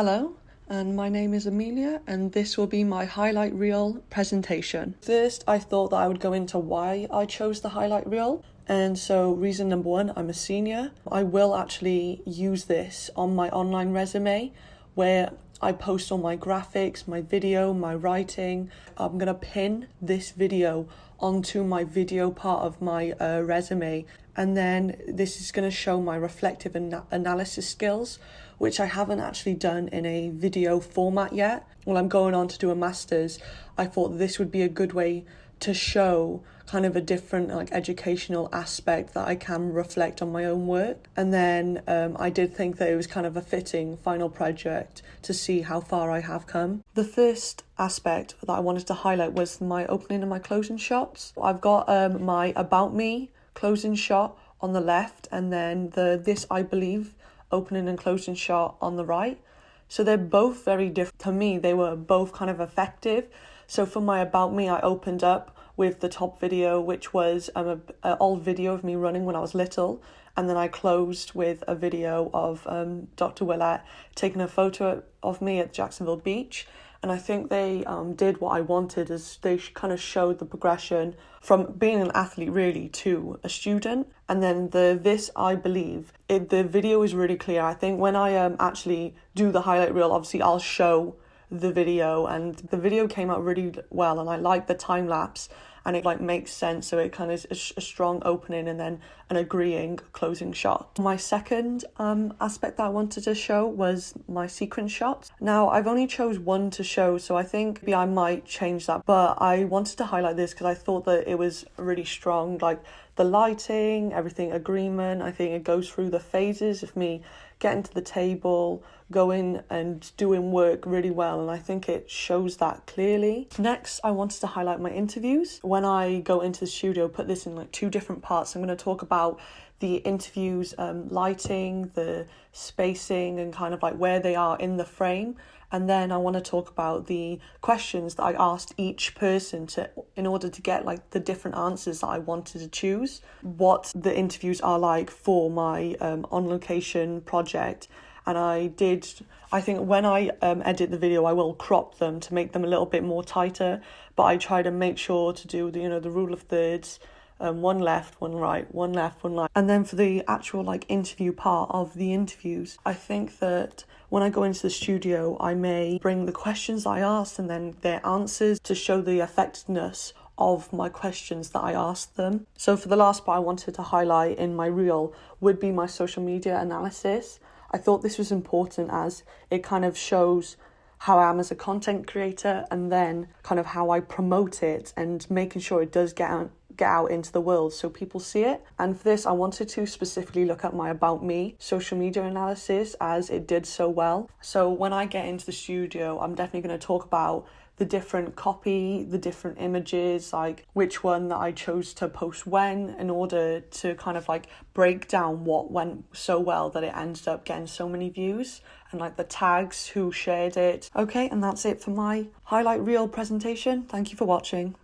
Hello, and my name is Amelia, and this will be my highlight reel presentation. First, I thought that I would go into why I chose the highlight reel. And so reason number one, I'm a senior. I will actually use this on my online resume where I post all my graphics, my video, my writing. I'm going to pin this video onto my video part of my resume, and then this is going to show my reflective analysis skills, which I haven't actually done in a video format yet. Well, I'm going on to do a master's. I thought this would be a good way to show kind of a different educational aspect that I can reflect on my own work. And then I did think that it was kind of a fitting final project to see how far I have come. The first aspect that I wanted to highlight was my opening and my closing shots. I've got my About Me closing shot on the left, and then the This I Believe opening and closing shot on the right. So they're both very different. To me, they were both kind of effective. So for my About Me, I opened up with the top video, which was an old video of me running when I was little. And then I closed with a video of Dr. Willett taking a photo of me at Jacksonville Beach. And I think they did what I wanted, as they kind of showed the progression from being an athlete really to a student. And then the This I Believe, the video is really clear. I think when I actually do the highlight reel, obviously I'll show the video, and the video came out really well, and I like the time lapse, and it makes sense. So it kind of is a strong opening and then an agreeing closing shot. My second aspect that I wanted to show was my sequence shots. Now I've only chose one to show, so I think maybe I might change that, but I wanted to highlight this because I thought that it was really strong, like the lighting, everything, agreement. I think it goes through the phases of me getting to the table, going and doing work really well, and I think it shows that clearly. Next, I wanted to highlight my interviews. When I go into the studio, put this in two different parts. I'm going to talk about the interviews, lighting, the spacing, and kind of where they are in the frame. And then I want to talk about the questions that I asked each person in order to get the different answers that I wanted to choose. What the interviews are like for my on location project. And I think when I edit the video, I will crop them to make them a little bit more tighter, but I try to make sure to do the rule of thirds. One left, one right, one left, one right. And then for the actual interview part of the interviews, I think that when I go into the studio, I may bring the questions I asked and then their answers to show the effectiveness of my questions that I asked them. So for the last part I wanted to highlight in my reel would be my social media analysis. I thought this was important as it kind of shows how I am as a content creator, and then kind of how I promote it and making sure it does get out into the world so people see it. And for this, I wanted to specifically look at my About Me social media analysis, as it did so well. So when I get into the studio, I'm definitely going to talk about the different copy, the different images, which one that I chose to post when, in order to kind of break down what went so well that it ended up getting so many views, and the tags, who shared it. Okay, and that's it for my highlight reel presentation. Thank you for watching.